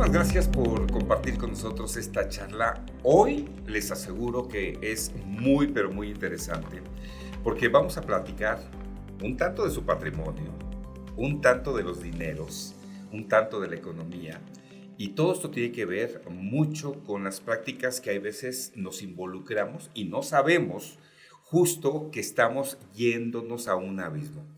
Muchísimas gracias por compartir con nosotros esta charla. Hoy les aseguro que es muy, pero muy interesante, porque vamos a platicar un tanto de su patrimonio, un tanto de los dineros, un tanto de la economía. Y todo esto tiene que ver mucho con las prácticas que hay veces nos involucramos y no sabemos justo que estamos yéndonos a un abismo.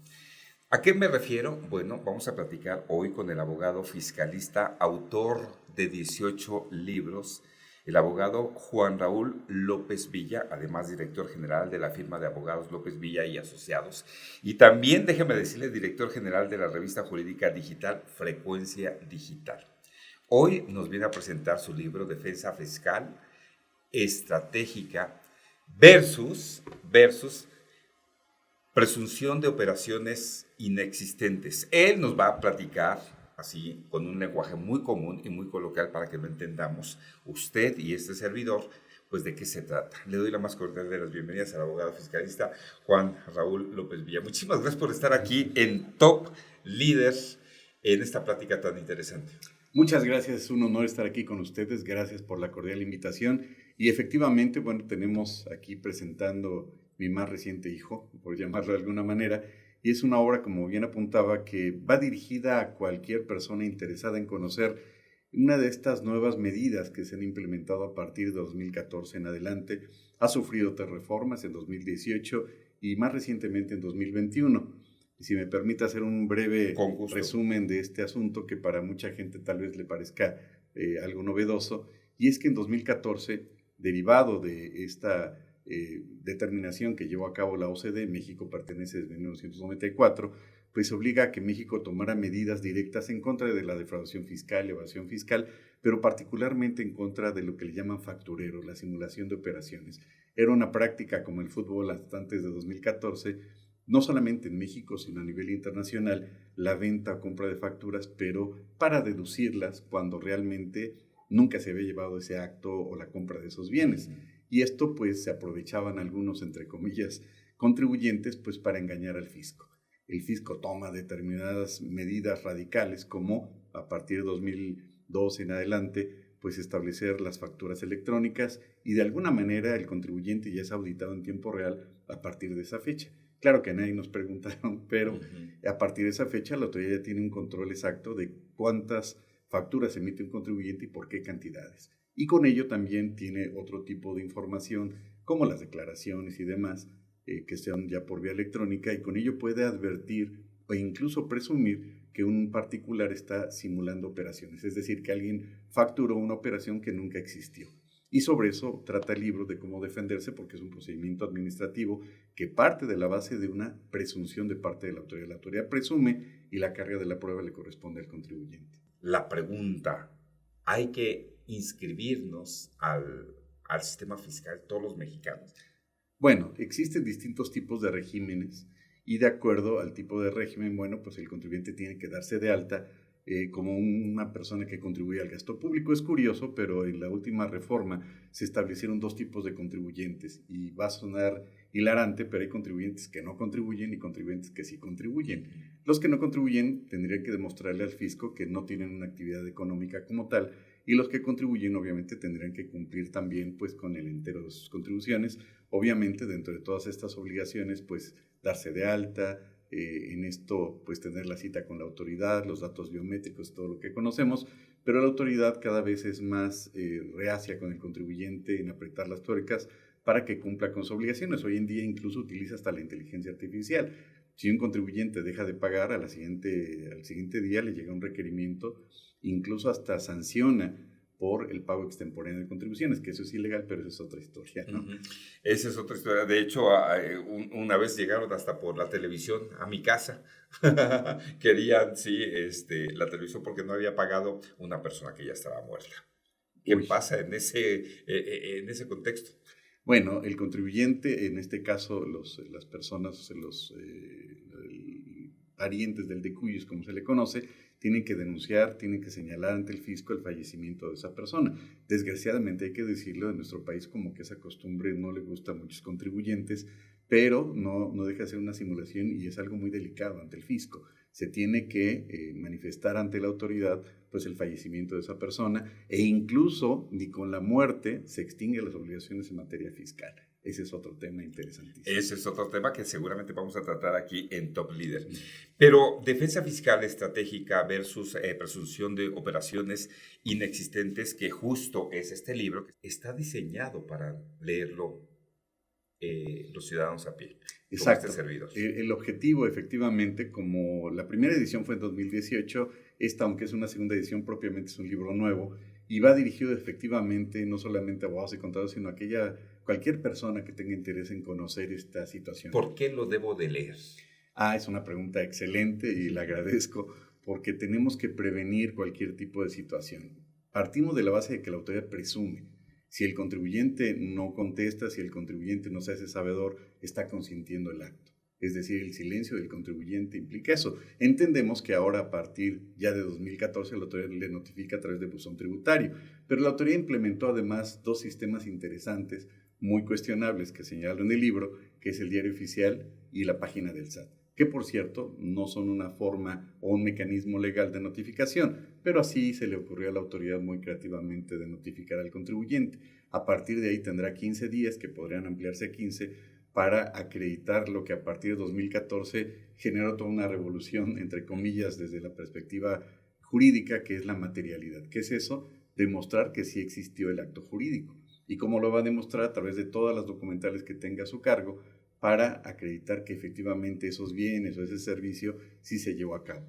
¿A qué me refiero? Bueno, vamos a platicar hoy con el abogado fiscalista, autor de 18 libros, el abogado Juan Raúl López Villa, además director general de la firma de abogados López Villa y Asociados, y también, déjeme decirle, director general de la revista jurídica digital Frecuencia Digital. Hoy nos viene a presentar su libro Defensa Fiscal Estratégica versus presunción de operaciones inexistentes. Él nos va a platicar así, con un lenguaje muy común y muy coloquial para que lo entendamos, usted y este servidor, pues de qué se trata. Le doy la más cordial de las bienvenidas al abogado fiscalista Juan Raúl López Villa. Muchísimas gracias por estar aquí en Top Leaders en esta plática tan interesante. Muchas gracias, es un honor estar aquí con ustedes, gracias por la cordial invitación y efectivamente, bueno, tenemos aquí presentando mi más reciente hijo, por llamarlo de alguna manera, y es una obra, como bien apuntaba, que va dirigida a cualquier persona interesada en conocer una de estas nuevas medidas que se han implementado a partir de 2014 en adelante. Ha sufrido 3 reformas en 2018 y más recientemente en 2021. Y si me permite hacer un breve resumen de este asunto que para mucha gente tal vez le parezca algo novedoso, y es que en 2014, derivado de esta determinación que llevó a cabo la OCDE, México pertenece desde 1994, pues obliga a que México tomara medidas directas en contra de la defraudación fiscal, evasión fiscal, pero particularmente en contra de lo que le llaman facturero, la simulación de operaciones. Era una práctica como el fútbol hasta antes de 2014, no solamente en México, sino a nivel internacional, la venta o compra de facturas, pero para deducirlas cuando realmente nunca se había llevado ese acto o la compra de esos bienes. Y esto pues se aprovechaban algunos, entre comillas, contribuyentes pues para engañar al fisco. El fisco toma determinadas medidas radicales como a partir de 2012 en adelante pues establecer las facturas electrónicas y de alguna manera el contribuyente ya es auditado en tiempo real a partir de esa fecha. Claro que a nadie nos preguntaron, pero a partir de esa fecha la autoridad ya tiene un control exacto de cuántas facturas emite un contribuyente y por qué cantidades. Y con ello también tiene otro tipo de información, como las declaraciones y demás, que sean ya por vía electrónica, y con ello puede advertir o incluso presumir que un particular está simulando operaciones, es decir, que alguien facturó una operación que nunca existió. Y sobre eso trata el libro de cómo defenderse, porque es un procedimiento administrativo que parte de la base de una presunción de parte de la autoridad. La autoridad presume y la carga de la prueba le corresponde al contribuyente. La pregunta, ¿hay que inscribirnos al sistema fiscal todos los mexicanos? Bueno, existen distintos tipos de regímenes y de acuerdo al tipo de régimen, bueno, pues el contribuyente tiene que darse de alta como una persona que contribuye al gasto público. Es curioso, pero en la última reforma se establecieron 2 tipos de contribuyentes y va a sonar hilarante, pero hay contribuyentes que no contribuyen y contribuyentes que sí contribuyen. Los que no contribuyen tendrían que demostrarle al fisco que no tienen una actividad económica como tal, y los que contribuyen obviamente tendrían que cumplir también pues con el entero de sus contribuciones. Obviamente dentro de todas estas obligaciones pues darse de alta, en esto pues tener la cita con la autoridad, los datos biométricos, todo lo que conocemos, pero la autoridad cada vez es más reacia con el contribuyente en apretar las tuercas para que cumpla con sus obligaciones. Hoy en día incluso utiliza hasta la inteligencia artificial. Si un contribuyente deja de pagar, al siguiente día le llega un requerimiento, incluso hasta sanciona por el pago extemporáneo de contribuciones, que eso es ilegal, pero eso es otra historia, ¿no? Esa es otra historia. De hecho, una vez llegaron hasta por la televisión a mi casa. Querían, sí, la televisión porque no había pagado una persona que ya estaba muerta. ¿Qué pasa en ese contexto? Bueno, el contribuyente, en este caso las personas, los parientes del decuyos, como se le conoce, tienen que denunciar, tienen que señalar ante el fisco el fallecimiento de esa persona. Desgraciadamente hay que decirlo, en nuestro país como que esa costumbre no le gusta a muchos contribuyentes, pero no deja de ser una simulación y es algo muy delicado ante el fisco. Se tiene que manifestar ante la autoridad pues el fallecimiento de esa persona, e incluso ni con la muerte se extinguen las obligaciones en materia fiscal. Ese es otro tema interesantísimo. Ese es otro tema que seguramente vamos a tratar aquí en Top Leader. Pero defensa fiscal estratégica versus presunción de operaciones inexistentes, que justo es este libro que está diseñado para leerlo los ciudadanos a pie. Exacto. Este servidor. El objetivo, efectivamente, como la primera edición fue en 2018, esta, aunque es una segunda edición, propiamente es un libro nuevo y va dirigido efectivamente no solamente a abogados y contadores, sino a cualquier persona que tenga interés en conocer esta situación. ¿Por qué lo debo de leer? Es una pregunta excelente y la agradezco, porque tenemos que prevenir cualquier tipo de situación. Partimos de la base de que la autoridad presume. Si el contribuyente no contesta, si el contribuyente no se hace sabedor, está consintiendo el acto. Es decir, el silencio del contribuyente implica eso. Entendemos que ahora, a partir ya de 2014, la autoridad le notifica a través de buzón tributario, pero la autoridad implementó además 2 sistemas interesantes, muy cuestionables, que señalo en el libro, que es el diario oficial y la página del SAT, que por cierto no son una forma o un mecanismo legal de notificación, pero así se le ocurrió a la autoridad muy creativamente de notificar al contribuyente. A partir de ahí tendrá 15 días, que podrían ampliarse a 15, para acreditar lo que a partir de 2014 generó toda una revolución, entre comillas, desde la perspectiva jurídica, que es la materialidad. ¿Qué es eso? Demostrar que sí existió el acto jurídico. ¿Y cómo lo va a demostrar? A través de todas las documentales que tenga a su cargo, para acreditar que efectivamente esos bienes o ese servicio sí se llevó a cabo.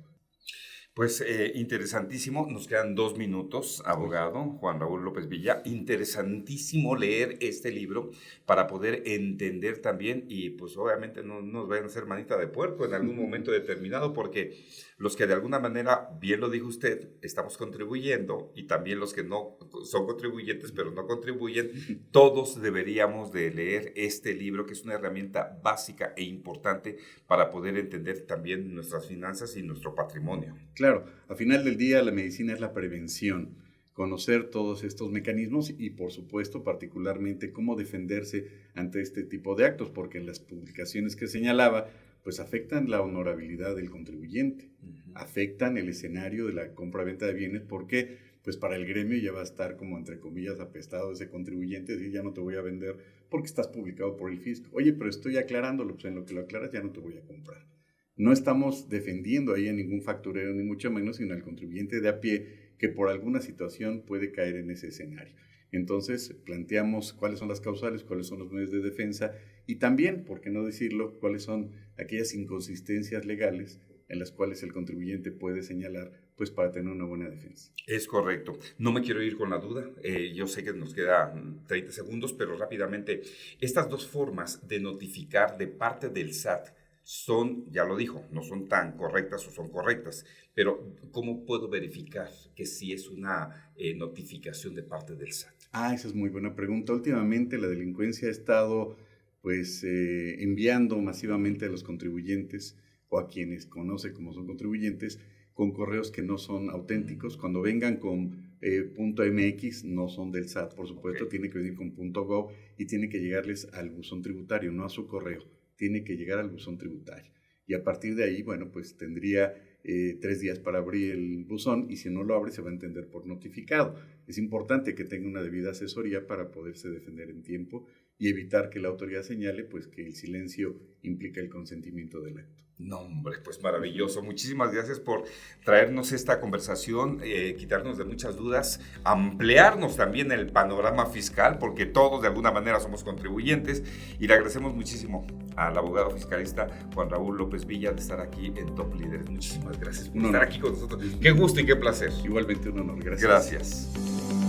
Pues interesantísimo, nos quedan 2 minutos, abogado Juan Raúl López Villa. Interesantísimo leer este libro para poder entender también, y pues obviamente no nos vayan a hacer manita de puerco en algún momento determinado, porque los que de alguna manera, bien lo dijo usted, estamos contribuyendo, y también los que no son contribuyentes pero no contribuyen, todos deberíamos de leer este libro, que es una herramienta básica e importante para poder entender también nuestras finanzas y nuestro patrimonio. Claro, al final del día la medicina es la prevención, conocer todos estos mecanismos y por supuesto particularmente cómo defenderse ante este tipo de actos, porque en las publicaciones que señalaba pues afectan la honorabilidad del contribuyente, afectan el escenario de la compra-venta de bienes, porque pues para el gremio ya va a estar como entre comillas apestado ese contribuyente, decir ya no te voy a vender porque estás publicado por el fisco. Oye, pero estoy aclarándolo, pues en lo que lo aclaras ya no te voy a comprar. No estamos defendiendo ahí a ningún facturero, ni mucho menos, sino al contribuyente de a pie que por alguna situación puede caer en ese escenario. Entonces, planteamos cuáles son las causales, cuáles son los medios de defensa y también, por qué no decirlo, cuáles son aquellas inconsistencias legales en las cuales el contribuyente puede señalar pues para tener una buena defensa. Es correcto. No me quiero ir con la duda. Yo sé que nos quedan 30 segundos, pero rápidamente, estas 2 formas de notificar de parte del SAT son, ya lo dijo, no son tan correctas o son correctas, pero ¿cómo puedo verificar que sí es una notificación de parte del SAT? Esa es muy buena pregunta. Últimamente la delincuencia ha estado pues enviando masivamente a los contribuyentes o a quienes conoce como son contribuyentes con correos que no son auténticos. Cuando vengan con .mx no son del SAT, por supuesto, tiene que venir con .gov y tiene que llegarles al buzón tributario, no a su correo. Tiene que llegar al buzón tributario. Y a partir de ahí, bueno, pues tendría 3 días para abrir el buzón y si no lo abre se va a entender por notificado. Es importante que tenga una debida asesoría para poderse defender en tiempo y evitar que la autoridad señale pues que el silencio implica el consentimiento del acto. No, hombre, pues maravilloso. Muchísimas gracias por traernos esta conversación, quitarnos de muchas dudas, ampliarnos también el panorama fiscal, porque todos de alguna manera somos contribuyentes, y le agradecemos muchísimo al abogado fiscalista Juan Raúl López Villa de estar aquí en Top Líderes. Muchísimas gracias por estar aquí con nosotros. Qué gusto y qué placer. Igualmente un honor. Gracias. Gracias.